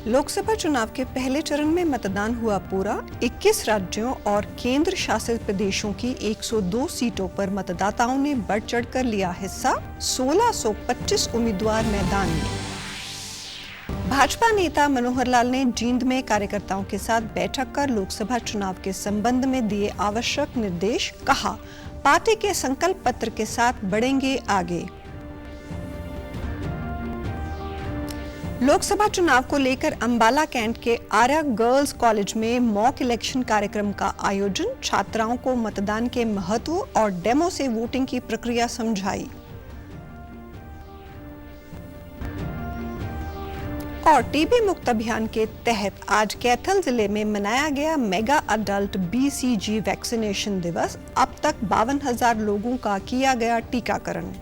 लोकसभा चुनाव के पहले चरण में मतदान हुआ पूरा। 21 राज्यों और केंद्र शासित प्रदेशों की 102 सीटों पर मतदाताओं ने बढ़ चढ़कर लिया हिस्सा। 1625 उम्मीदवार मैदान में। भाजपा नेता मनोहर लाल ने जींद में कार्यकर्ताओं के साथ बैठक कर लोकसभा चुनाव के संबंध में दिए आवश्यक निर्देश। कहा, पार्टी के संकल्प पत्र के साथ बढ़ेंगे आगे। लोकसभा चुनाव को लेकर अंबाला कैंट के आर्या गर्ल्स कॉलेज में मॉक इलेक्शन कार्यक्रम का आयोजन। छात्राओं को मतदान के महत्व और डेमो से वोटिंग की प्रक्रिया समझाई। और टीबी मुक्त अभियान के तहत आज कैथल जिले में मनाया गया मेगा अडल्ट BCG वैक्सीनेशन दिवस। अब तक 52,000 लोगों का किया गया टीकाकरण।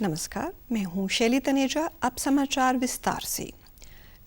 नमस्कार, मैं हूं शैली तनेजा। अब समाचार विस्तार से।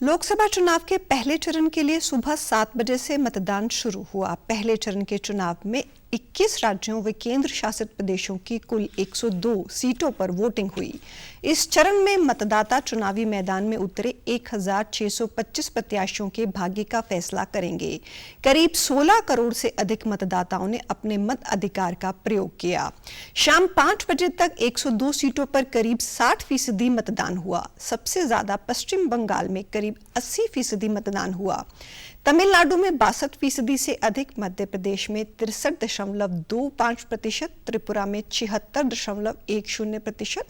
लोकसभा चुनाव के पहले चरण के लिए सुबह 7 बजे से मतदान शुरू हुआ। पहले चरण के चुनाव में 21 राज्यों व केंद्र शासित प्रदेशों की कुल 102 सीटों पर वोटिंग हुई। इस चरण में मतदाता चुनावी मैदान में उतरे 1625 प्रत्याशियों के भाग्य का फैसला करेंगे। करीब 16 करोड़ से अधिक मतदाताओं ने अपने मत अधिकार का प्रयोग किया। शाम 5 बजे तक 102 सीटों पर करीब 60% मतदान हुआ। सबसे ज्यादा पश्चिम बंगाल में करीब 80% मतदान हुआ। तमिलनाडु में 62% से अधिक, मध्य प्रदेश में 63.25%, त्रिपुरा में 76.10%,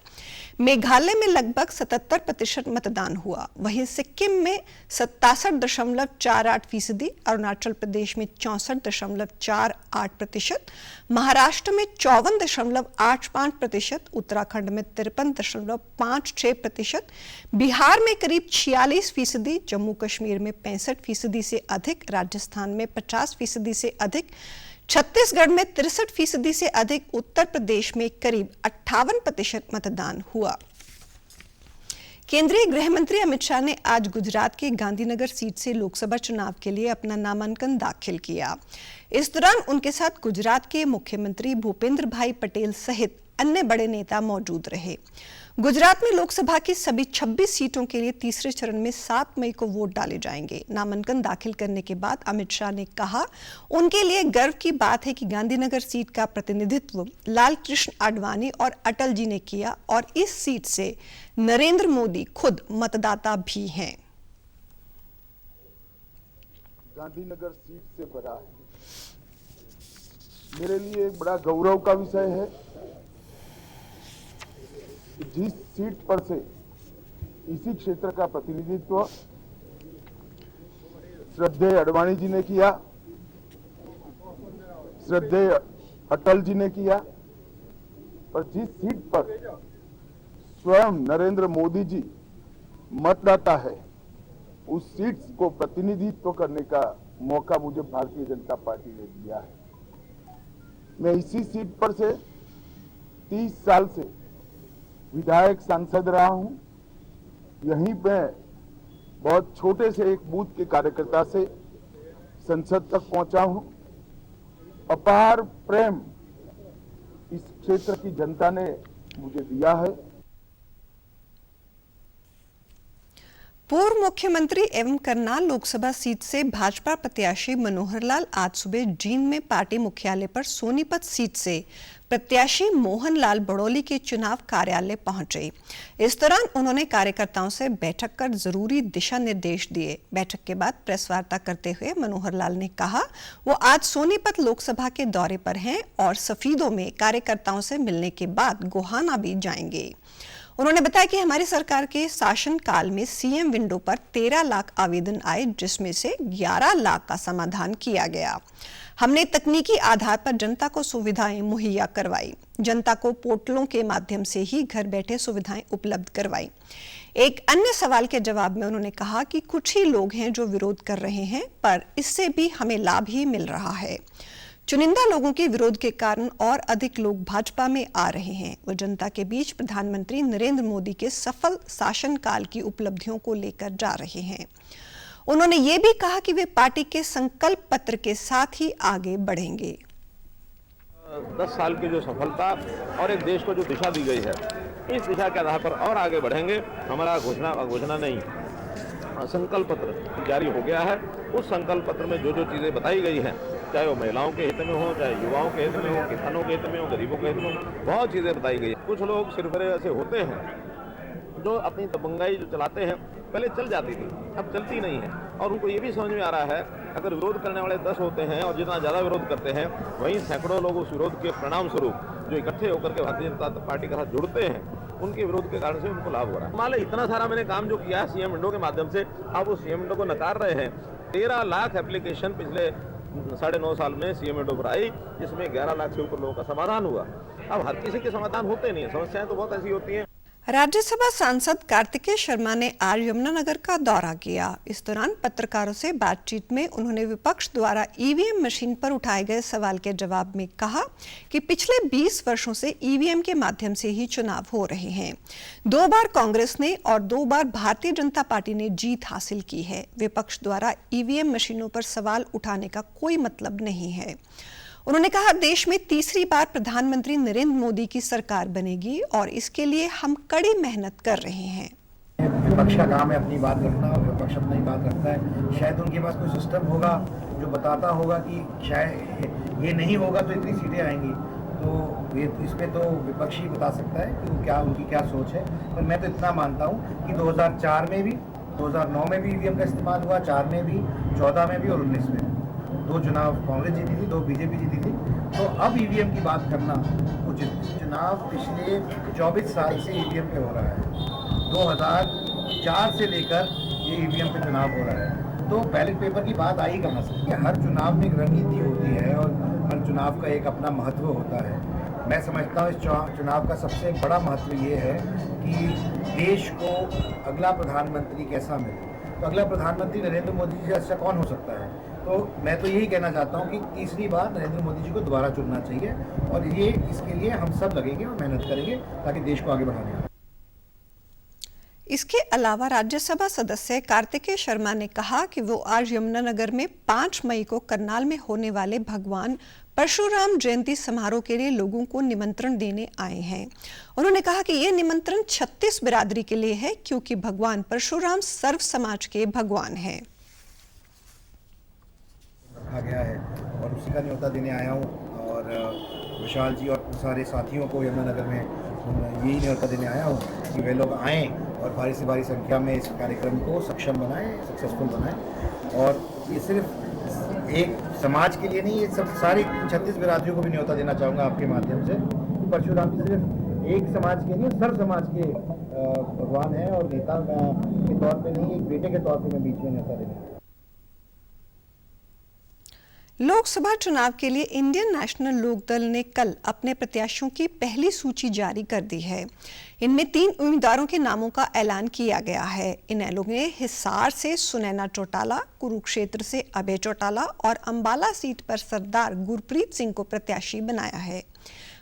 मेघालय में लगभग 77% मतदान हुआ। वहीं सिक्किम में 67.48%, अरुणाचल प्रदेश में 64.48%, महाराष्ट्र में 54.85%, उत्तराखंड में 53.56%, बिहार में करीब 46%, जम्मू कश्मीर में 65% से अधिक, राजस्थान में 50% से अधिक, छत्तीसगढ़ में 63% से अधिक, उत्तर प्रदेश में करीब 58% मतदान हुआ। केंद्रीय गृह मंत्री अमित शाह ने आज गुजरात के गांधीनगर सीट से लोकसभा चुनाव के लिए अपना नामांकन दाखिल किया। इस दौरान उनके साथ गुजरात के मुख्यमंत्री भूपेंद्र भाई पटेल सहित अन्य बड़े नेता मौजूद रहे। गुजरात में लोकसभा की सभी 26 सीटों के लिए तीसरे चरण में 7 मई को वोट डाले जाएंगे। नामांकन दाखिल करने के बाद अमित शाह ने कहा, उनके लिए गर्व की बात है कि गांधीनगर सीट का प्रतिनिधित्व लाल कृष्ण आडवाणी और अटल जी ने किया और इस सीट से नरेंद्र मोदी खुद मतदाता भी हैं। गांधीनगर सीट से बड़ा है, मेरे लिए एक बड़ा गौरव का विषय है। जिस सीट पर से इसी क्षेत्र का प्रतिनिधित्व श्रद्धेय आडवाणी जी ने किया, श्रद्धेय अटल जी ने किया, और जिस सीट पर स्वयं नरेंद्र मोदी जी मतदाता है, उस सीट को प्रतिनिधित्व करने का मौका मुझे भारतीय जनता पार्टी ने दिया है। मैं इसी सीट पर से 30 साल से विधायक सांसद रहा हूं। यहीं पे बहुत छोटे से एक बूथ के कार्यकर्ता से संसद तक पहुंचा हूं। अपार प्रेम इस क्षेत्र की जनता ने मुझे दिया है। पूर्व मुख्यमंत्री एवं करनाल लोकसभा सीट से भाजपा प्रत्याशी मनोहर लाल आज सुबह जींद में पार्टी मुख्यालय पर सोनीपत सीट से प्रत्याशी मोहन लाल बड़ौली के चुनाव कार्यालय पहुंचे। इस दौरान उन्होंने कार्यकर्ताओं से बैठक कर जरूरी दिशा निर्देश दिए। बैठक के बाद प्रेस वार्ता करते हुए मनोहर लाल ने कहा, वो आज सोनीपत लोकसभा के दौरे पर हैं और सफीदों में कार्यकर्ताओं से मिलने के बाद गोहाना भी जाएंगे। उन्होंने बताया कि हमारी सरकार के शासनकाल में सीएम विंडो पर 13 लाख आवेदन आए, जिसमें से 11 लाख का समाधान किया गया। हमने तकनीकी आधार पर जनता को सुविधाएं मुहैया करवाई, जनता को पोर्टलों के माध्यम से ही घर बैठे सुविधाएं उपलब्ध करवाई। एक अन्य सवाल के जवाब में उन्होंने कहा कि कुछ ही लोग हैं जो विरोध कर रहे हैं, पर इससे भी हमें लाभ ही मिल रहा है। चुनिंदा लोगों के विरोध के कारण और अधिक लोग भाजपा में आ रहे हैं। वो जनता के बीच प्रधानमंत्री नरेंद्र मोदी के सफल शासनकाल की उपलब्धियों को लेकर जा रहे हैं। उन्होंने ये भी कहा कि वे पार्टी के संकल्प पत्र के साथ ही आगे बढ़ेंगे। 10 साल की जो सफलता और एक देश को जो दिशा दी गई है, इस दिशा के आधार पर और आगे बढ़ेंगे। हमारा घोषणा नहीं, संकल्प पत्र जारी हो गया है। उस संकल्प पत्र में जो जो चीज़ें बताई गई हैं, चाहे वो महिलाओं के हित में हो, चाहे युवाओं के हित में हो, किसानों के हित में हो, गरीबों के हित में हो, बहुत चीज़ें बताई गई हैं। कुछ लोग सिर्फ ऐसे होते हैं जो अपनी दबंगाई जो चलाते हैं, पहले चल जाती थी, अब चलती नहीं है। और उनको ये भी समझ में आ रहा है, अगर विरोध करने वाले 10 होते हैं और जितना ज़्यादा विरोध करते हैं, वहीं सैकड़ों लोग उस विरोध के परिणाम स्वरूप जो इकट्ठे होकर के भारतीय जनता पार्टी के साथ जुड़ते हैं, उनके विरोध के कारण से उनको लाभ हो रहा है। मान लो इतना सारा मैंने काम जो किया है सीएम विंडो के माध्यम से, आप उस सीएम विंडो को नकार रहे हैं। 13 लाख एप्लीकेशन पिछले 9.5 साल में सीएम विंडो पर आई, जिसमें 11 लाख से ऊपर लोगों का समाधान हुआ। अब हर किसी के समाधान होते नहीं है, समस्याएं तो बहुत ऐसी होती हैं। राज्यसभा सांसद कार्तिकेय शर्मा ने आज यमुनानगर का दौरा किया। इस दौरान पत्रकारों से बातचीत में उन्होंने विपक्ष द्वारा ईवीएम मशीन पर उठाए गए सवाल के जवाब में कहा कि पिछले 20 वर्षों से ईवीएम के माध्यम से ही चुनाव हो रहे हैं। 2 बार कांग्रेस ने और 2 बार भारतीय जनता पार्टी ने जीत हासिल की है। विपक्ष द्वारा ईवीएम मशीनों पर सवाल उठाने का कोई मतलब नहीं है। उन्होंने कहा, देश में तीसरी बार प्रधानमंत्री नरेंद्र मोदी की सरकार बनेगी और इसके लिए हम कड़ी मेहनत कर रहे हैं। विपक्ष का काम है अपनी बात रखना और विपक्ष अपनी बात रखता है। शायद उनके पास कोई सिस्टम होगा जो बताता होगा कि शायद ये नहीं होगा तो इतनी सीटें आएंगी, तो ये इस पे तो विपक्ष ही बता सकता है कि क्या उनकी क्या सोच है। पर मैं तो इतना मानता हूँ कि 2004 में भी, 2009 में भी ईवीएम का इस्तेमाल हुआ, 4 में भी, 14 में भी और 19 में भी। 2 चुनाव कांग्रेस जीती थी, 2 बीजेपी जीती थी। तो अब ईवीएम की बात करना उचित नहीं। चुनाव पिछले 24 साल से ईवीएम पे हो रहा है। 2004 से लेकर ये ईवीएम पे चुनाव हो रहा है, तो बैलेट पेपर की बात आई कहाँ से? हर चुनाव में एक रणनीति होती है और हर चुनाव का एक अपना महत्व होता है। मैं समझता हूँ इस चुनाव का सबसे बड़ा महत्व ये है कि देश को अगला प्रधानमंत्री कैसा मिले। तो अगला प्रधानमंत्री नरेंद्र मोदी जी से अच्छा कौन हो सकता है? तो मैं तो यही कहना चाहता हूँ कि तीसरी बार नरेंद्र मोदी जी को दोबारा चुनना चाहिए और ये इसके लिए हम सब लगेंगे और मेहनत करेंगे ताकि देश को आगे बढ़ाने। इसके अलावा राज्यसभा सदस्य कार्तिकेय शर्मा ने कहा कि वो आज यमुनानगर में 5 मई को करनाल में होने वाले भगवान परशुराम जयंती समारोह के लिए लोगों को निमंत्रण देने आए हैं। उन्होंने कहा कि यह निमंत्रण 36 बिरादरी के लिए है, क्योंकि भगवान परशुराम सर्व समाज के भगवान हैं। रखा गया है और उसी का न्योता देने आया हूँ और विशाल जी और सारे साथियों को यमुनानगर में यही न्योता देने आया हूँ कि वे लोग आएँ और भारी से भारी संख्या में इस कार्यक्रम को सक्षम बनाएं, सक्सेसफुल बनाएं। और ये सिर्फ एक समाज के लिए नहीं, ये सब सारी 36 बिरादरियों को भी न्योता देना चाहूँगा आपके माध्यम से। परशुराम जी सिर्फ एक समाज के नहीं, सर्व समाज के भगवान हैं और नेता के तौर पे नहीं, एक बेटे के तौर पे मैं बीच में न्योता देने। लोकसभा चुनाव के लिए इंडियन नेशनल लोकदल ने कल अपने प्रत्याशियों की पहली सूची जारी कर दी है। इनमें 3 उम्मीदवारों के नामों का ऐलान किया गया है। इन लोगों ने हिसार से सुनैना चौटाला, कुरुक्षेत्र से अभय चौटाला और अंबाला सीट पर सरदार गुरप्रीत सिंह को प्रत्याशी बनाया है।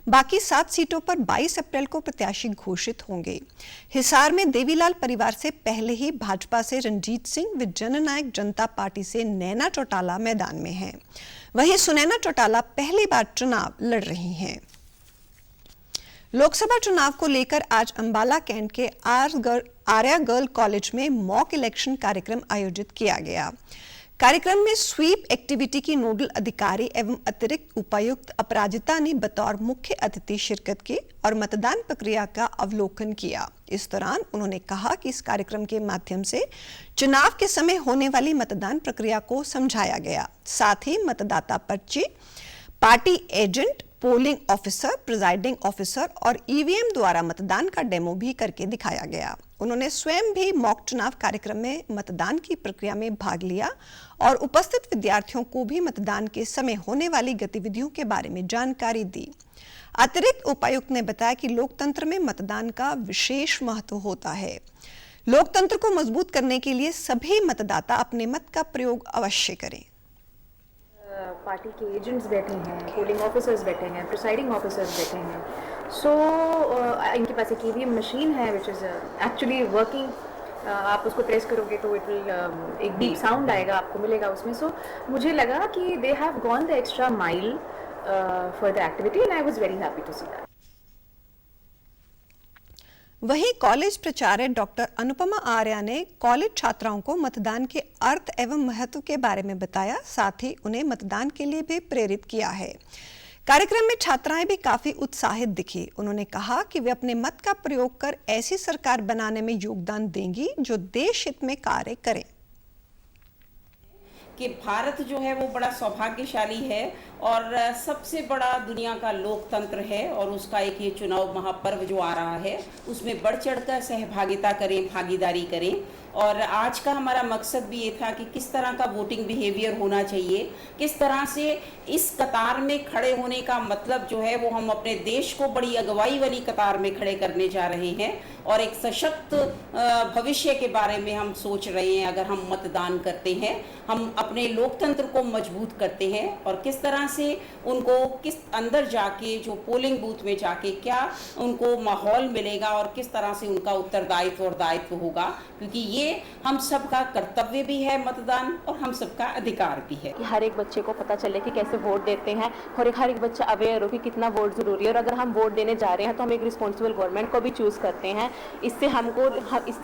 बाकी 7 सीटों पर 22 अप्रैल को प्रत्याशी घोषित होंगे। हिसार में देवीलाल परिवार से पहले ही भाजपा से रंजीत सिंह व जननायक जनता पार्टी से नैना चौटाला मैदान में हैं। वहीं सुनैना चौटाला पहली बार चुनाव लड़ रही हैं। लोकसभा चुनाव को लेकर आज अंबाला कैंट के आर्या गर्ल कॉलेज में मॉक इलेक्शन कार्यक्रम आयोजित किया गया। कार्यक्रम में स्वीप एक्टिविटी की नोडल अधिकारी एवं अतिरिक्त उपायुक्त अपराजिता ने बतौर मुख्य अतिथि शिरकत की और मतदान प्रक्रिया का अवलोकन किया। इस दौरान उन्होंने कहा कि इस कार्यक्रम के माध्यम से चुनाव के समय होने वाली मतदान प्रक्रिया को समझाया गया। साथ ही मतदाता पर्ची, party agent, polling officer, presiding officer और ईवीएम द्वारा मतदान का डेमो भी करके दिखाया गया। उन्होंने स्वयं भी मॉक चुनाव कार्यक्रम में मतदान की प्रक्रिया में भाग लिया और उपस्थित विद्यार्थियों को भी मतदान के समय होने वाली गतिविधियों के बारे में जानकारी दी। अतिरिक्त उपायुक्त ने बताया कि लोकतंत्र में मतदान का विशेष महत्व होता है। लोकतंत्र को मजबूत करने के लिए सभी मतदाता अपने मत का प्रयोग अवश्य करें। पार्टी के एजेंट्स बैठे हैं, पोलिंग ऑफिसर्स बैठे हैं, प्रिसाइडिंग ऑफिसर्स बैठे हैं। सो इनके पास एक ईवीएम मशीन है विच इज़ एक्चुअली वर्किंग। आप उसको प्रेस करोगे तो इट विल एक बीप साउंड आएगा, आपको मिलेगा उसमें। सो मुझे लगा कि they have gone the extra mile for the activity and I was very happy to see that. वहीं कॉलेज प्राचार्य डॉक्टर अनुपमा आर्या ने कॉलेज छात्राओं को मतदान के अर्थ एवं महत्व के बारे में बताया, साथ ही उन्हें मतदान के लिए भी प्रेरित किया है। कार्यक्रम में छात्राएं भी काफी उत्साहित दिखी। उन्होंने कहा कि वे अपने मत का प्रयोग कर ऐसी सरकार बनाने में योगदान देंगी जो देश हित में कार्य करे। कि भारत जो है वो बड़ा सौभाग्यशाली है और सबसे बड़ा दुनिया का लोकतंत्र है और उसका एक ये चुनाव महापर्व जो आ रहा है उसमें बढ़ चढ़कर सहभागिता करें, भागीदारी करें। और आज का हमारा मकसद भी ये था कि किस तरह का वोटिंग बिहेवियर होना चाहिए, किस तरह से इस कतार में खड़े होने का मतलब जो है वो हम अपने देश को बड़ी अगुवाई वाली कतार में खड़े करने जा रहे हैं और एक सशक्त भविष्य के बारे में हम सोच रहे हैं। अगर हम मतदान करते हैं हम अपने लोकतंत्र को मजबूत करते हैं और किस तरह से उनको किस अंदर जाके जो पोलिंग बूथ में जाके क्या उनको माहौल मिलेगा और किस तरह से उनका उत्तरदायित्व और दायित्व होगा, क्योंकि ये हम सबका कर्तव्य भी है मतदान और हम सबका अधिकार भी है कि हर एक बच्चे को पता चले कि कैसे वोट देते हैं और हर एक बच्चा अवेयर हो कि कितना वोट जरूरी है। और अगर हम वोट देने जा रहे हैं तो हम एक रिस्पॉन्सिबल गवर्नमेंट को भी चूज करते हैं। इससे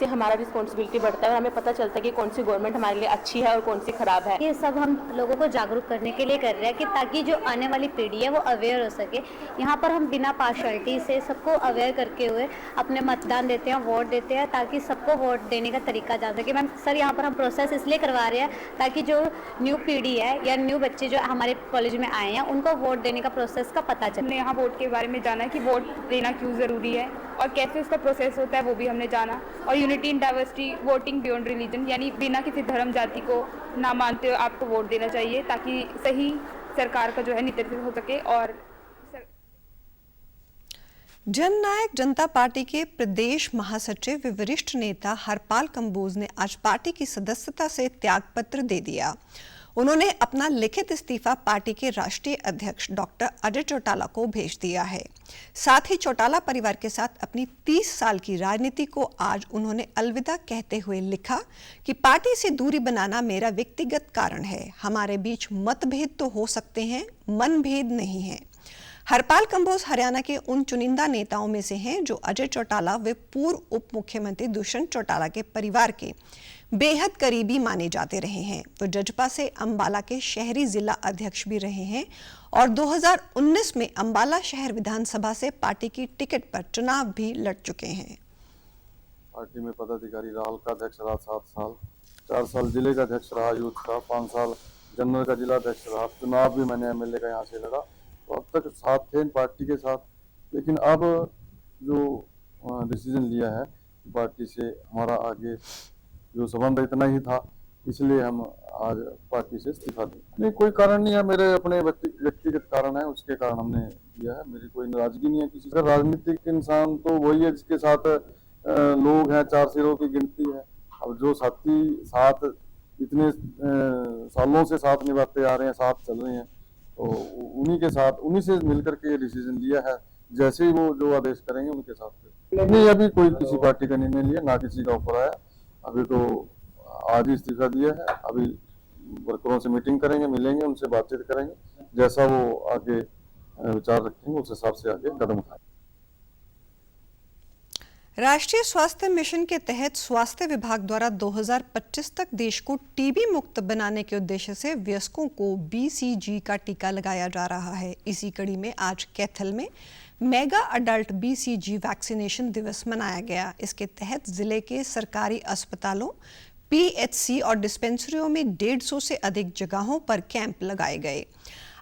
हमारा रिस्पॉन्सिबिलिटी बढ़ता है और हमें पता चलता है कि कौन सी गवर्नमेंट हमारे लिए अच्छी है और कौन सी खराब है। ये सब हम लोगों को जागरूक करने के लिए कर रहे हैं कि ताकि जो आने वाली पीढ़ी है वो अवेयर हो सके। यहाँ पर हम बिना पार्शलिटी से सबको अवेयर करके हुए अपने मतदान देते हैं, वोट देते हैं, ताकि सबको वोट देने का तरीका जान सके। मैम सर, यहाँ पर हम प्रोसेस इसलिए करवा रहे हैं ताकि जो न्यू पीढ़ी है या न्यू बच्चे जो हमारे कॉलेज में आए हैं उनको वोट देने का प्रोसेस का पता चले। हमने यहाँ वोट के बारे में जाना कि वोट देना क्यों ज़रूरी है और कैसे उसका प्रोसेस होता है वो भी हमने जाना। और unity in diversity, voting beyond religion, यानी बिना किसी धर्म जाति को ना मानते हुए आपको वोट देना चाहिए ताकि सही सरकार का जो है नेतृत्व हो सके। और जननायक जनता पार्टी के प्रदेश महासचिव व वरिष्ठ नेता हरपाल कंबोज ने आज पार्टी की सदस्यता से त्यागपत्र दे दिया। उन्होंने अपना लिखित इस्तीफा पार्टी के राष्ट्रीय अध्यक्ष डॉक्टर अजय चौटाला को भेज दिया है। साथ ही चौटाला परिवार के साथ अपनी 30 साल की राजनीति को आज उन्होंने अलविदा कहते हुए लिखा कि पार्टी से दूरी बनाना मेरा व्यक्तिगत कारण है। हमारे बीच मतभेद तो हो सकते हैं, मनभेद नहीं है। हरपाल कंबोज हरियाणा के उन चुनिंदा नेताओं में से हैं जो अजय चौटाला व पूर्व उप मुख्यमंत्री दुष्यंत चौटाला के परिवार के बेहद करीबी माने जाते रहे हैं। तो जजपा से अंबाला के शहरी जिला अध्यक्ष भी रहे हैं और 2019 में अंबाला शहर विधानसभा से पार्टी की टिकट पर चुनाव भी लड़ चुके हैं। पार्टी में पदाधिकारी रहा, हल्का अध्यक्ष रहा 7 साल, 4 साल जिले का अध्यक्ष रहा यूथ का, 5 साल जनरल का जिला अध्यक्ष रहा। चुनाव भी मैंने एमएलए का यहाँ से लड़ा, तो अब तक साथ थे पार्टी के साथ। लेकिन अब जो डिसीजन लिया है पार्टी से हमारा आगे जो संबंध इतना ही था, इसलिए हम आज पार्टी से इस्तीफा दें। नहीं, कोई कारण नहीं है, मेरे अपने व्यक्तिगत कारण है, उसके कारण हमने दिया है। मेरी कोई नाराजगी नहीं है किसी से। राजनीतिक इंसान तो वही है जिसके साथ लोग हैं, 4 सिरों की गिनती है। अब जो साथी साथ इतने सालों से साथ निभाते आ रहे हैं, साथ चल रहे हैं, तो उन्हीं के साथ, उन्हीं से मिलकर के डिसीजन लिया है। जैसे ही वो जो आदेश करेंगे उनके साथ। नहीं, अभी कोई किसी पार्टी का निर्णय लिया, ना किसी का ऑफर आया। अभी तो आज ही इस्तीफा दिया है। अभी वर्करों से मीटिंग करेंगे, मिलेंगे, उनसे बातचीत करेंगे, जैसा वो आगे विचार रखेंगे उस हिसाब से आगे कदम उठाएंगे। राष्ट्रीय स्वास्थ्य मिशन के तहत स्वास्थ्य विभाग द्वारा 2025 तक देश को टीबी मुक्त बनाने के उद्देश्य से वयस्कों को BCG का टीका लगाया जा रहा है। इसी कड़ी में आज कैथल में मेगा अडल्ट BCG वैक्सीनेशन दिवस मनाया गया। इसके तहत जिले के सरकारी अस्पतालों, PHC और डिस्पेंसरियों में 150 से अधिक जगहों पर कैंप लगाए गए।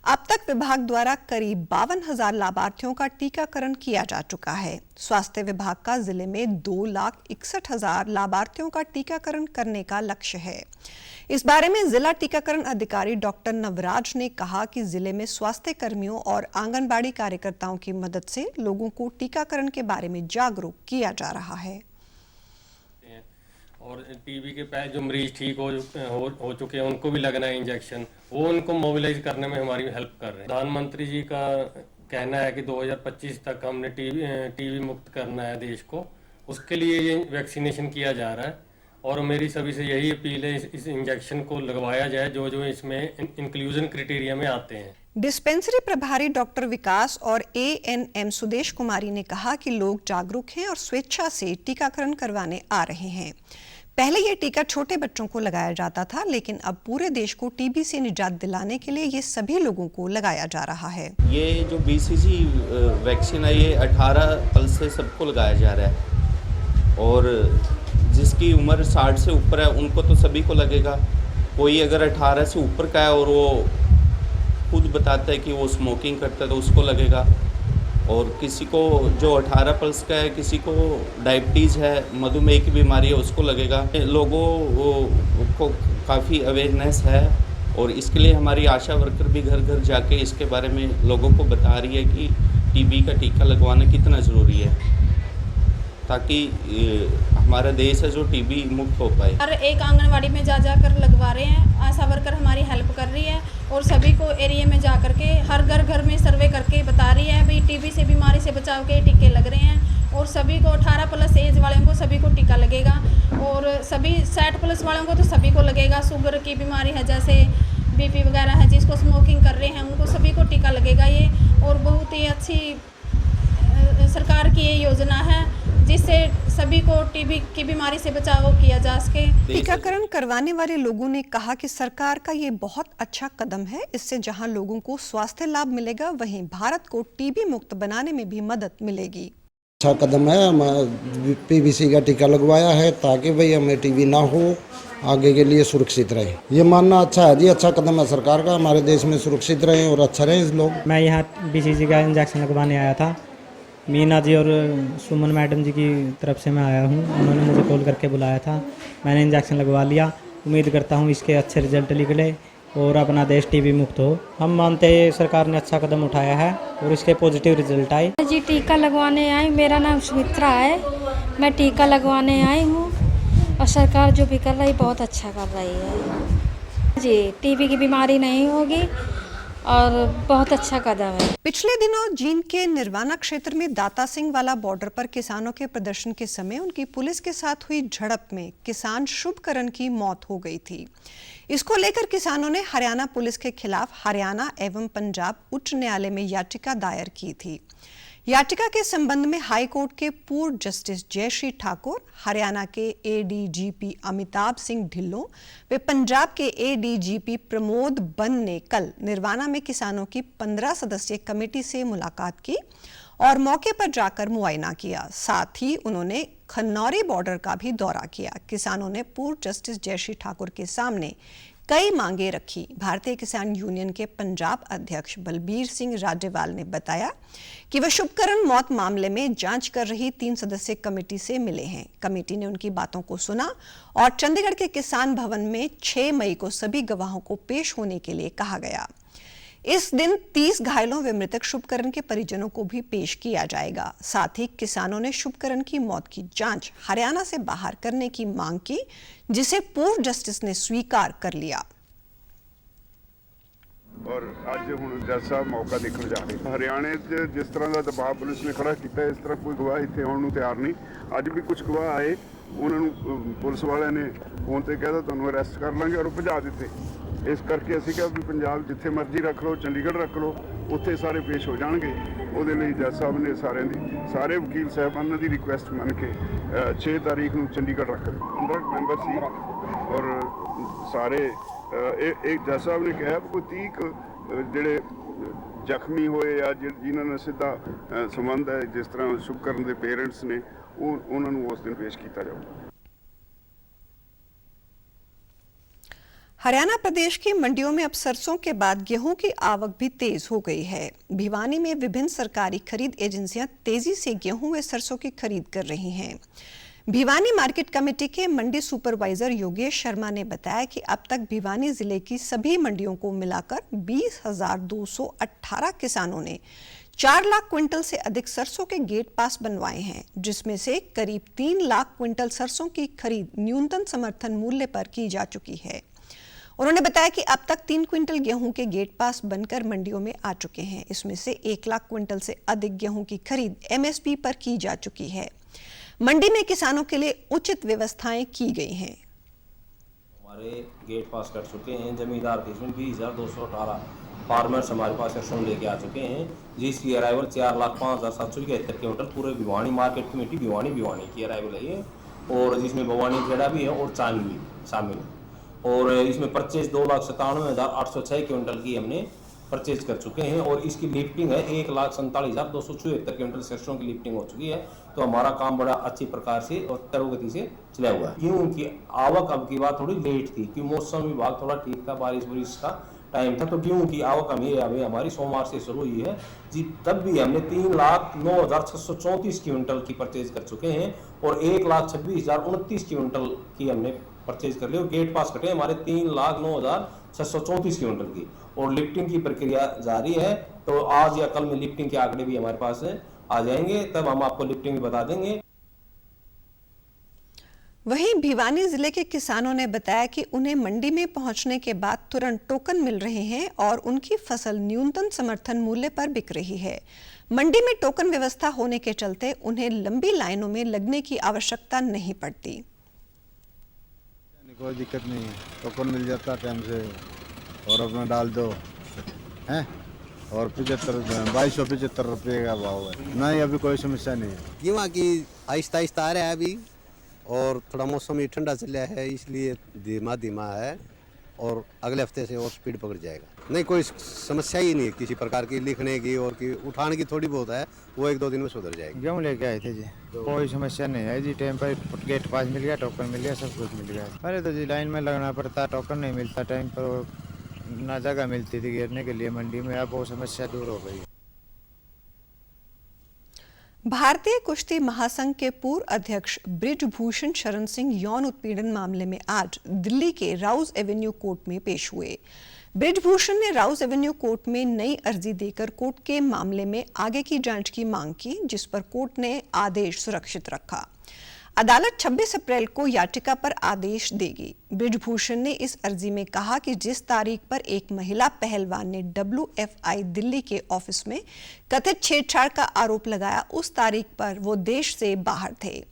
अब तक विभाग द्वारा करीब 52,000 लाभार्थियों का टीकाकरण किया जा चुका है। स्वास्थ्य विभाग का जिले में 2,61,000 लाभार्थियों का टीकाकरण करने का लक्ष्य है। इस बारे में जिला टीकाकरण अधिकारी डॉक्टर नवराज ने कहा कि जिले में स्वास्थ्य कर्मियों और आंगनबाड़ी कार्यकर्ताओं की मदद से लोगों को टीकाकरण के बारे में जागरूक किया जा रहा है। और टीबी के पहले जो मरीज ठीक हो चुके हैं उनको भी लगना है इंजेक्शन, वो उनको मोबिलाइज करने में हमारी हेल्प कर रहे हैं। प्रधानमंत्री जी का कहना है कि 2025 तक हमने टीबी मुक्त करना है देश को, उसके लिए ये वैक्सीनेशन किया जा रहा है। और मेरी सभी से यही अपील है, इस इंजेक्शन को लगवाया जाए जो इसमें इंक्लूजन क्राइटेरिया में आते हैं। डिस्पेंसरी प्रभारी डॉक्टर विकास और एएनएम सुदेश कुमारी ने कहा कि लोग जागरूक हैं और स्वेच्छा से टीकाकरण करवाने आ रहे हैं। पहले ये टीका छोटे बच्चों को लगाया जाता था, लेकिन अब पूरे देश को टीबी से निजात दिलाने के लिए ये सभी लोगों को लगाया जा रहा है। ये जो बीसीजी वैक्सीन है ये 18 प्लस से सबको लगाया जा रहा है और जिसकी उम्र 60 से ऊपर है उनको तो सभी को लगेगा। कोई अगर 18 से ऊपर का है और वो खुद बताता है कि वो स्मोकिंग करता है तो उसको लगेगा, और किसी को जो 18 प्लस का है, किसी को डायबिटीज़ है, मधुमेह की बीमारी है, उसको लगेगा। लोगों को काफ़ी अवेयरनेस है और इसके लिए हमारी आशा वर्कर भी घर घर जाके इसके बारे में लोगों को बता रही है कि टीबी का टीका लगवाना कितना ज़रूरी है, ताकि हमारा देश है जो टीबी मुक्त हो पाए। हर एक आंगनवाड़ी में जा कर लगवा रहे हैं। आशा वर्कर हमारी हेल्प कर रही है और सभी को एरिया में जा कर के हर घर में सर्वे करके बता रही है भाई टीबी से बीमारी से बचाव के टीके लग रहे हैं और सभी को 18 प्लस एज वालों को सभी को टीका लगेगा और सभी 60 प्लस वालों को तो सभी को लगेगा। शुगर की बीमारी है, जैसे बीपी वगैरह है, जिसको स्मोकिंग कर रहे हैं उनको सभी को टीका लगेगा ये। और बहुत ही अच्छी सरकार की ये योजना है जिससे सभी को टीबी की बीमारी से बचाव किया जा सके। टीकाकरण करवाने वाले लोगों ने कहा कि सरकार का ये बहुत अच्छा कदम है। इससे जहां लोगों को स्वास्थ्य लाभ मिलेगा, वहीं भारत को टीबी मुक्त बनाने में भी मदद मिलेगी। अच्छा कदम है, हम पीवीसी का टीका लगवाया है ताकि भाई हमें टीबी ना हो, आगे के लिए सुरक्षित रहे। ये मानना अच्छा है जी, अच्छा कदम है सरकार का, हमारे देश में सुरक्षित रहे और अच्छा रहे लोग। मैं यहाँ बीसीजी का इंजेक्शन लगवाने आया था। मीना जी और सुमन मैडम जी की तरफ से मैं आया हूँ, उन्होंने मुझे कॉल करके बुलाया था, मैंने इंजेक्शन लगवा लिया। उम्मीद करता हूँ इसके अच्छे रिजल्ट निकले और अपना देश टीबी मुक्त हो। हम मानते हैं सरकार ने अच्छा कदम उठाया है और इसके पॉजिटिव रिजल्ट आए। जी टीका लगवाने आई, मेरा नाम सुमित्रा है, मैं टीका लगवाने आई हूँ और सरकार जो भी कर रही बहुत अच्छा कर रही है जी। टीबी की बीमारी नहीं होगी और बहुत अच्छा कदम है। पिछले दिनों जींद के निर्वाणा क्षेत्र में दाता सिंह वाला बॉर्डर पर किसानों के प्रदर्शन के समय उनकी पुलिस के साथ हुई झड़प में किसान शुभकरण की मौत हो गई थी। इसको लेकर किसानों ने हरियाणा पुलिस के खिलाफ हरियाणा एवं पंजाब उच्च न्यायालय में याचिका दायर की थी। याचिका के संबंध में हाई कोर्ट के पूर्व जस्टिस जयश्री ठाकुर, हरियाणा के एडीजीपी अमिताभ सिंह ढिल्लों व पंजाब के एडीजीपी प्रमोद बन ने कल निर्वाणा में किसानों की 15 सदस्यीय कमेटी से मुलाकात की और मौके पर जाकर मुआयना किया। साथ ही उन्होंने खन्नौरी बॉर्डर का भी दौरा किया। किसानों ने पूर्व जस्टिस जयश्री ठाकुर के सामने कई मांगे रखी। भारतीय किसान यूनियन के पंजाब अध्यक्ष बलबीर सिंह राजेवाल ने बताया कि वह शुभकरण मौत मामले में जांच कर रही 3 सदस्यीय कमेटी से मिले हैं। कमेटी ने उनकी बातों को सुना और चंडीगढ़ के किसान भवन में 6 मई को सभी गवाहों को पेश होने के लिए कहा गया। इस दिन 30 घायलों व मृतक शुभकरण के परिजनों को भी पेश किया जाएगा। साथ ही किसानों ने शुभकरण की मौत की जांच हरियाणा से बाहर करने की मांग की, जिसे पूर्व जस्टिस ने स्वीकार कर लिया। और आज हुण जज साहब मौका देखने जा रहे हरियाणे जिस तरह का दबाव पुलिस ने खड़ा किया, इस तरह कोई गवाह इतने आने को तैयार नहीं। अज भी कुछ गवाह आए, उन्होंने पुलिस वाले ने फोन पर कहता तुहानूं अरैसट कर लांगे और भजा दिते। इस करके असीं कहा भी पंजाब जिथे मर्जी रख लो, चंडीगढ़ रख लो, उत्थे सारे पेश हो जाएंगे। उहदे लई जज साहब ने सारे वकील साहबानां दी रिक्वेस्ट मन के 6 तारीख नूं चंडीगढ़ रख लए। 15 मैंबर सी और सारे एक जज साहब ने कहा कोई 30 जिहड़े जख्मी होए या जिन्हां नाल सीधा संबंध है, जिस तरह शुभकरण के पेरेंट्स ने, उन्हां नूं उस दिन पेश किया जाऊगा। हरियाणा प्रदेश की मंडियों में अब सरसों के बाद गेहूं की आवक भी तेज हो गई है। भिवानी में विभिन्न सरकारी खरीद एजेंसियां तेजी से गेहूं व सरसों की खरीद कर रही हैं। भिवानी मार्केट कमेटी के मंडी सुपरवाइजर योगेश शर्मा ने बताया कि अब तक भिवानी जिले की सभी मंडियों को मिलाकर 20,218 किसानों ने 4 लाख क्विंटल से अधिक सरसों के गेट पास बनवाए हैं, जिसमें से करीब 3 लाख क्विंटल सरसों की खरीद न्यूनतम समर्थन मूल्य पर की जा चुकी है। उन्होंने बताया कि अब तक 3 क्विंटल गेहूं के गेट पास बनकर मंडियों में आ चुके हैं। इसमें से 1 लाख क्विंटल से अधिक गेहूं की खरीद एमएसपी पर की जा चुकी है। मंडी में किसानों के लिए उचित व्यवस्थाएं की गई हैं। हमारे गेट पास कर चुके हैं जमींदार किस्म 20,218 फार्मर्स हमारे पास सरसों लेके आ चुके हैं, जिसकी अराइवल 4,05,771 क्विंटल पूरे भिवानी मार्केट कमेटी भिवानी की अराइवल है ये, और जिसमें भवानी खेड़ा भी है और चांदी भी शामिल है। और इसमें परचेज 2,97,806 क्विंटल की हमने परचेज कर चुके हैं, और इसकी लिफ्टिंग है 1,47,274 क्विंटल सरसों की लिफ्टिंग हो चुकी है। तो हमारा काम बड़ा अच्छी प्रकार से और तरोगति से चला हुआ है। गेहूँ आवक अब की बात थोड़ी लेट थी, क्योंकि मौसम विभाग थोड़ा ठीक था, बारिश का टाइम था, तो गेहूँ की आवक अभी हमारी सोमवार से शुरू हुई है जी। तब भी हमने 3,09,634 क्विंटल की परचेज कर चुके हैं, और 1,26,029 क्विंटल की हमने परचेज कर ली, और गेट पास कटे हमारे 3,09,634 क्विंटल की, और लिफ्टिंग की प्रक्रिया जारी है। तो आज या कल में लिफ्टिंग के आंकड़े भी हमारे पास आ जाएंगे, तब हम आपको लिफ्टिंग बता देंगे। वहीं भिवानी जिले के किसानों ने बताया कि उन्हें मंडी में पहुंचने के बाद तुरंत टोकन मिल रहे हैं और उनकी फसल न्यूनतम समर्थन मूल्य पर बिक रही है। मंडी में टोकन व्यवस्था होने के चलते उन्हें लंबी लाइनों में लगने की आवश्यकता नहीं पड़ती। कोई दिक्कत नहीं है, टोकन मिल जाता टाइम से और अपना डाल दो हैं, और 2275 रुपये का भाव है। नहीं, अभी कोई समस्या नहीं है। गेहूँ की आहिस्ता आ रहा है अभी, और थोड़ा मौसम भी ठंडा चला है, इसलिए धीमा है, और अगले हफ्ते से और स्पीड पकड़ जाएगा। नहीं, कोई समस्या ही नहीं है किसी प्रकार की, लिखने की और की उठाने की थोड़ी बहुत है, वो 1-2 दिन में सुधर जाएगी। गेहूँ लेके आए थे जी, कोई समस्या नहीं है जी। टाइम पर गेट पास मिल गया, टोकन मिल गया, सब कुछ मिल गया। पहले तो जी लाइन में लगना पड़ता, टोकन नहीं मिलता टाइम पर, ना जगह मिलती थी गिरने के लिए मंडी में, अब वो समस्या दूर हो गई। भारतीय कुश्ती महासंघ के पूर्व अध्यक्ष बृजभूषण शरण सिंह यौन उत्पीड़न मामले में आज दिल्ली के राउज एवेन्यू कोर्ट में पेश हुए। बृजभूषण ने राउज एवेन्यू कोर्ट में नई अर्जी देकर कोर्ट के मामले में आगे की जांच की मांग की, जिस पर कोर्ट ने आदेश सुरक्षित रखा। अदालत 26 अप्रैल को याचिका पर आदेश देगी। बृजभूषण ने इस अर्जी में कहा कि जिस तारीख पर एक महिला पहलवान ने WFI दिल्ली के ऑफिस में कथित छेड़छाड़ का आरोप लगाया, उस तारीख पर वो देश से बाहर थे।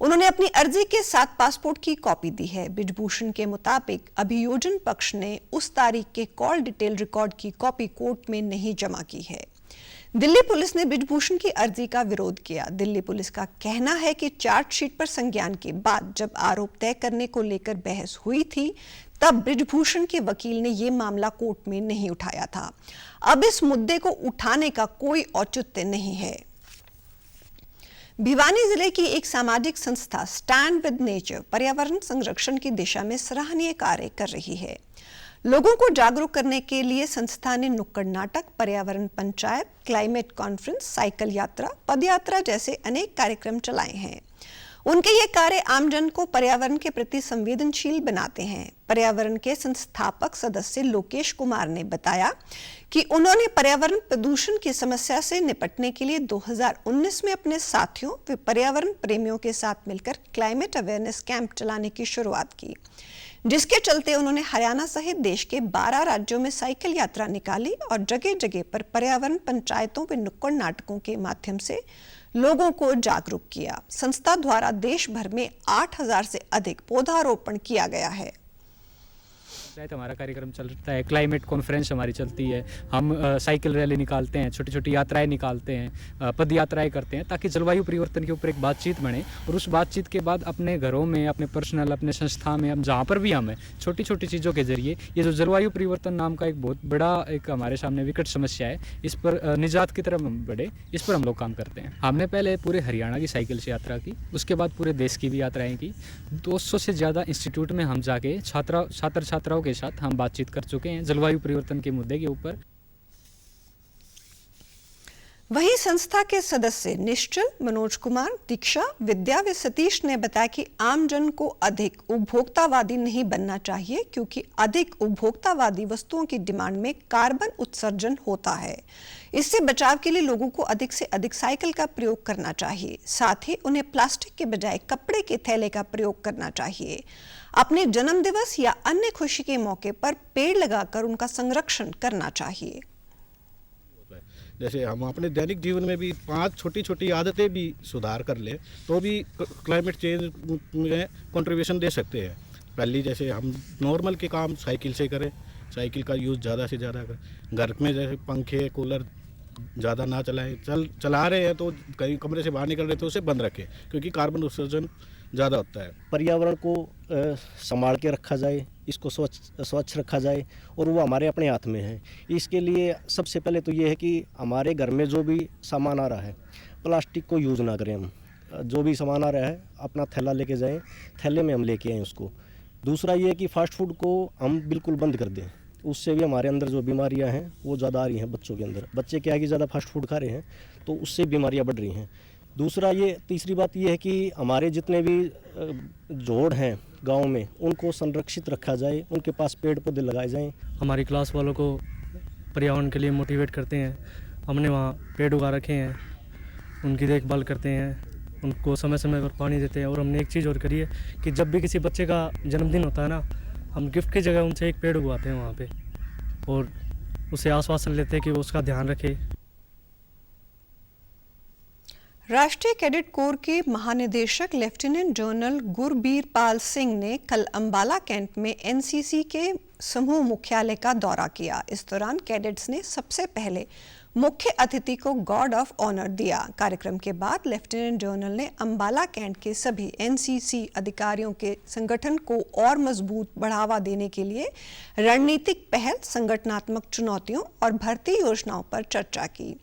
उन्होंने अपनी अर्जी के साथ पासपोर्ट की कॉपी दी है। बृजभूषण के मुताबिक अभियोजन पक्ष ने उस तारीख के कॉल डिटेल रिकॉर्ड की कॉपी कोर्ट में नहीं जमा की है। दिल्ली पुलिस ने बृजभूषण की अर्जी का विरोध किया। दिल्ली पुलिस का कहना है कि चार्जशीट पर संज्ञान के बाद जब आरोप तय करने को लेकर बहस हुई थी, तब बृजभूषण के वकील ने यह मामला कोर्ट में नहीं उठाया था। अब इस मुद्दे को उठाने का कोई औचित्य नहीं है। भिवानी जिले की एक सामाजिक संस्था स्टैंड विद नेचर पर्यावरण संरक्षण की दिशा में सराहनीय कार्य कर रही है। लोगों को जागरूक करने के लिए संस्था ने नुक्कड़ नाटक, पर्यावरण पंचायत, क्लाइमेट कॉन्फ्रेंस, साइकिल यात्रा, पदयात्रा जैसे अनेक कार्यक्रम चलाए हैं। उनके ये कार्य आमजन को पर्यावरण के प्रति संवेदनशील बनाते हैं। पर्यावरण के संस्थापक सदस्य लोकेश कुमार ने बताया कि उन्होंने पर्यावरण प्रदूषण की समस्या से निपटने के लिए 2019 में अपने साथियों व पर्यावरण प्रेमियों के साथ मिलकर क्लाइमेट अवेयरनेस कैंप चलाने की शुरुआत की, जिसके चलते उन्होंने हरियाणा सहित देश के 12 राज्यों में साइकिल यात्रा निकाली और जगह जगह पर पर्यावरण पंचायतों व नुक्कड़ नाटकों के माध्यम से लोगों को जागरूक किया। संस्था द्वारा देश भर में 8,000 से अधिक पौधारोपण किया गया है। हमारा कार्यक्रम चलता है, क्लाइमेट कॉन्फ्रेंस हमारी चलती है, हम साइकिल रैली निकालते हैं, छोटी छोटी यात्राएं निकालते हैं, पद यात्राएं करते हैं, ताकि जलवायु परिवर्तन के ऊपर एक बातचीत बने। और उस बातचीत के बाद अपने घरों में, अपने पर्सनल, अपने संस्था में, हम जहाँ पर भी हम हैं, छोटी छोटी चीज़ों के जरिए ये जो जलवायु परिवर्तन नाम का एक बहुत बड़ा एक हमारे सामने विकट समस्या है, इस पर निजात की तरफ बढ़े, इस पर हम लोग काम करते हैं। हमने पहले पूरे हरियाणा की साइकिल से यात्रा की, उसके बाद पूरे देश की भी यात्राएँ की। 200 से ज़्यादा इंस्टीट्यूट में हम जाके छात्र छात्राओं के साथ हम बातचीत कर चुके हैं जलवायु परिवर्तन के मुद्दे के ऊपर। वहीं संस्था के सदस्य निश्चल, मनोज कुमार, दीक्षा, विद्या व सतीश ने बताया कि आमजन को अधिक उपभोक्तावादी नहीं बनना चाहिए, क्योंकि अधिक उपभोक्तावादी वस्तुओं की डिमांड में कार्बन उत्सर्जन होता है। इससे बचाव के लिए लोगों को अधिक से अधिक साइकिल का प्रयोग करना चाहिए। साथ ही उन्हें प्लास्टिक के बजाय कपड़े के थैले का प्रयोग करना चाहिए। अपने जन्मदिवस या अन्य खुशी के मौके पर पेड़ लगाकर उनका संरक्षण करना चाहिए। जैसे हम अपने दैनिक जीवन में भी 5 छोटी छोटी आदतें भी सुधार कर लें तो भी क्लाइमेट चेंज में कंट्रीब्यूशन दे सकते हैं। पहली, जैसे हम नॉर्मल के काम साइकिल से करें, साइकिल का यूज़ ज़्यादा से ज़्यादा करें। घर में जैसे पंखे कूलर ज़्यादा ना चलाएं, चला रहे हैं तो कहीं कमरे से बाहर निकल रहे तो उसे बंद रखें, क्योंकि कार्बन उत्सर्जन ज़्यादा होता है। पर्यावरण को संभाल के रखा जाए, इसको स्वच्छ रखा जाए, और वो हमारे अपने हाथ में है। इसके लिए सबसे पहले तो ये है कि हमारे घर में जो भी सामान आ रहा है, प्लास्टिक को यूज़ ना करें। हम जो भी सामान आ रहा है अपना थैला लेके जाएं, थैले में हम लेके आएँ उसको। दूसरा ये है कि फ़ास्ट फूड को हम बिल्कुल बंद कर दें, उससे भी हमारे अंदर जो बीमारियां हैं वो ज़्यादा आ रही हैं बच्चों के अंदर। बच्चे क्या है कि ज़्यादा फास्ट फूड खा रहे हैं तो उससे बीमारियां बढ़ रही हैं। दूसरा ये तीसरी बात ये है कि हमारे जितने भी जोड़ हैं गांव में उनको संरक्षित रखा जाए, उनके पास पेड़ पौधे लगाए जाएं। हमारी क्लास वालों को पर्यावरण के लिए मोटिवेट करते हैं। हमने वहाँ पेड़ उगा रखे हैं, उनकी देखभाल करते हैं, उनको समय समय पर पानी देते हैं। और हमने एक चीज़ और करी है कि जब भी किसी बच्चे का जन्मदिन होता है ना, हम गिफ्ट की जगह उनसे एक पेड़ उगाते हैं वहाँ पे, और उसे आश्वासन लेते हैं कि वो उसका ध्यान रखे। राष्ट्रीय कैडेट कोर के महानिदेशक लेफ्टिनेंट जनरल गुरबीर पाल सिंह ने कल अंबाला कैंट में एनसीसी के समूह मुख्यालय का दौरा किया। इस दौरान कैडेट्स ने सबसे पहले मुख्य अतिथि को गॉर्ड ऑफ ऑनर दिया। कार्यक्रम के बाद लेफ्टिनेंट जनरल ने अंबाला कैंट के सभी एनसीसी अधिकारियों के संगठन को और मजबूत बढ़ावा देने के लिए रणनीतिक पहल, संगठनात्मक चुनौतियों और भर्ती योजनाओं पर चर्चा की।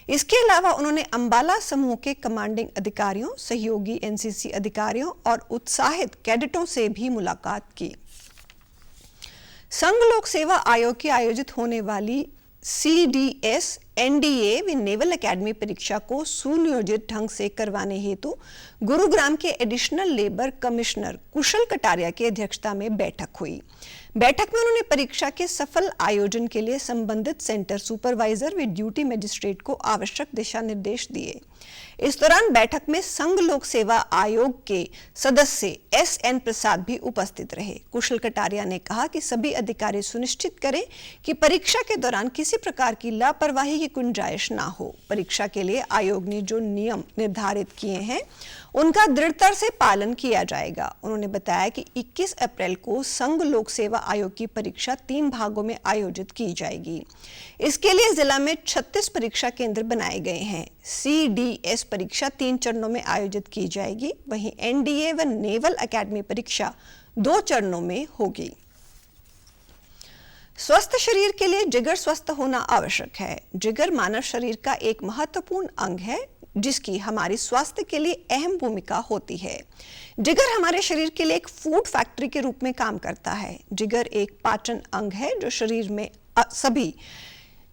इसके अलावा उन्होंने अंबाला समूह के कमांडिंग अधिकारियों, सहयोगी एनसीसी अधिकारियों और उत्साहित कैडेटों से भी मुलाकात की। संघ लोक सेवा आयोग की आयोजित होने वाली CDS NDA व नेवल एकेडमी परीक्षा को सुनियोजित ढंग से करवाने हेतु गुरुग्राम के एडिशनल लेबर कमिश्नर कुशल कटारिया की अध्यक्षता में बैठक हुई। बैठक में उन्होंने परीक्षा के सफल आयोजन के लिए संबंधित सेंटर सुपरवाइजर व ड्यूटी मजिस्ट्रेट को आवश्यक दिशा निर्देश दिए। इस दौरान बैठक में संघ लोक सेवा आयोग के सदस्य SN प्रसाद भी उपस्थित रहे। कुशल कटारिया ने कहा कि सभी अधिकारी सुनिश्चित करें कि परीक्षा के दौरान किसी प्रकार की लापरवाही की गुंजाइश ना हो। परीक्षा के लिए आयोग ने जो नियम निर्धारित किए हैं उनका दृढ़ता से पालन किया जाएगा। उन्होंने बताया कि 21 अप्रैल को संघ लोक सेवा आयोग की परीक्षा 3 भागों में आयोजित की जाएगी। इसके लिए जिला में 36 परीक्षा केंद्र बनाए गए हैं। CDS परीक्षा 3 चरणों में आयोजित की जाएगी, वहीं NDA व नेवल एकेडमी परीक्षा 2 चरणों में होगी। स्वस्थ शरीर के लिए जिगर स्वस्थ होना आवश्यक है। जिगर मानव शरीर का एक महत्वपूर्ण अंग है जिसकी हमारी स्वास्थ्य के लिए अहम भूमिका होती है। जिगर हमारे शरीर के लिए एक फूड फैक्ट्री के रूप में काम करता है। जिगर एक पाचन अंग है जो शरीर में सभी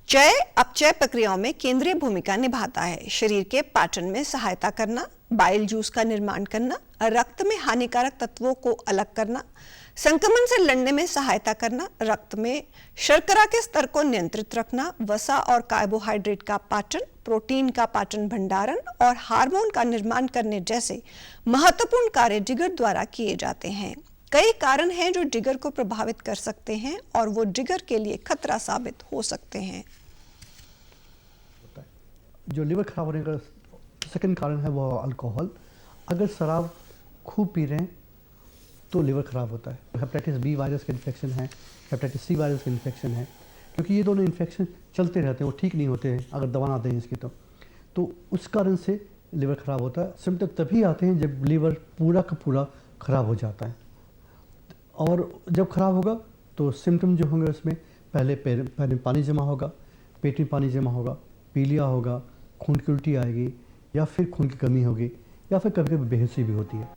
चय अपचय प्रक्रियाओं में केंद्रीय भूमिका निभाता है। शरीर के पाचन में सहायता करना, बाइल जूस का निर्माण करना, रक्त में हानिकारक तत्वों को अलग करना, संक्रमण से लड़ने में सहायता करना, रक्त में शर्करा के स्तर को नियंत्रित रखना, वसा और कार्बोहाइड्रेट का पाचन, प्रोटीन का पाचन भंडारण और हार्मोन का निर्माण करने जैसे महत्वपूर्ण कार्य जिगर द्वारा किए जाते हैं। कई कारण हैं जो जिगर को प्रभावित कर सकते हैं और वो जिगर के लिए खतरा साबित हो सकते हैं। जो लिवर खराब होने का सेकंड कारण है वो अल्कोहल। अगर शराब खूब पी रहे हैं तो लिवर खराब होता है। हेपेटाइटिस बी वायरस का इन्फेक्शन है, हेपेटाइटिस सी वायरस का इन्फेक्शन है, क्योंकि ये दोनों इन्फेक्शन चलते रहते हैं, वो ठीक नहीं होते हैं अगर दवा ना दें इसकी तो उस कारण से लिवर खराब होता है। सिम्टम तभी आते हैं जब लिवर पूरा का पूरा खराब हो जाता है, और जब खराब होगा तो सिम्टम जो होंगे उसमें पहले पैर पानी जमा होगा, पेट में पानी जमा होगा, पीलिया होगा, खून की उल्टी आएगी, या फिर खून की कमी होगी, या फिर कभी कभी बेहोशी भी होती है।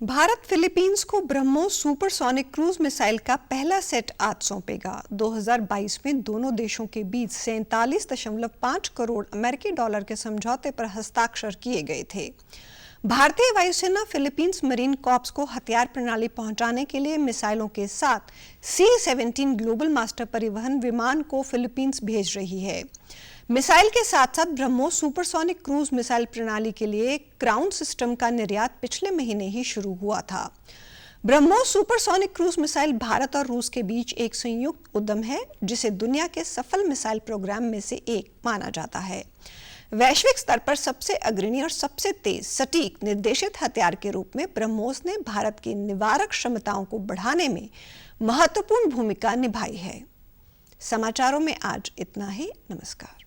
भारत फिलीपींस को ब्रह्मोस सुपरसोनिक क्रूज मिसाइल का पहला सेट आज सौंपेगा। 2022 में दोनों देशों के बीच 47.5 करोड़ अमेरिकी डॉलर के समझौते पर हस्ताक्षर किए गए थे। भारतीय वायुसेना फिलीपींस मरीन कॉर्प्स को हथियार प्रणाली पहुंचाने के लिए मिसाइलों के साथ C-17 ग्लोबल मास्टर परिवहन विमान को फिलीपींस भेज रही है। मिसाइल के साथ साथ ब्रह्मोस सुपरसोनिक क्रूज मिसाइल प्रणाली के लिए क्राउन सिस्टम का निर्यात पिछले महीने ही शुरू हुआ था। BrahMos supersonic cruise missile Bharat और रूस के बीच एक संयुक्त उद्यम है जिसे दुनिया के सफल मिसाइल प्रोग्राम में से एक माना जाता है। वैश्विक स्तर पर सबसे अग्रणी और सबसे तेज सटीक निर्देशित हथियार के रूप में ब्रह्मोस ने भारत की निवारक क्षमताओं को बढ़ाने में महत्वपूर्ण भूमिका निभाई है। समाचारों में आज इतना ही। नमस्कार।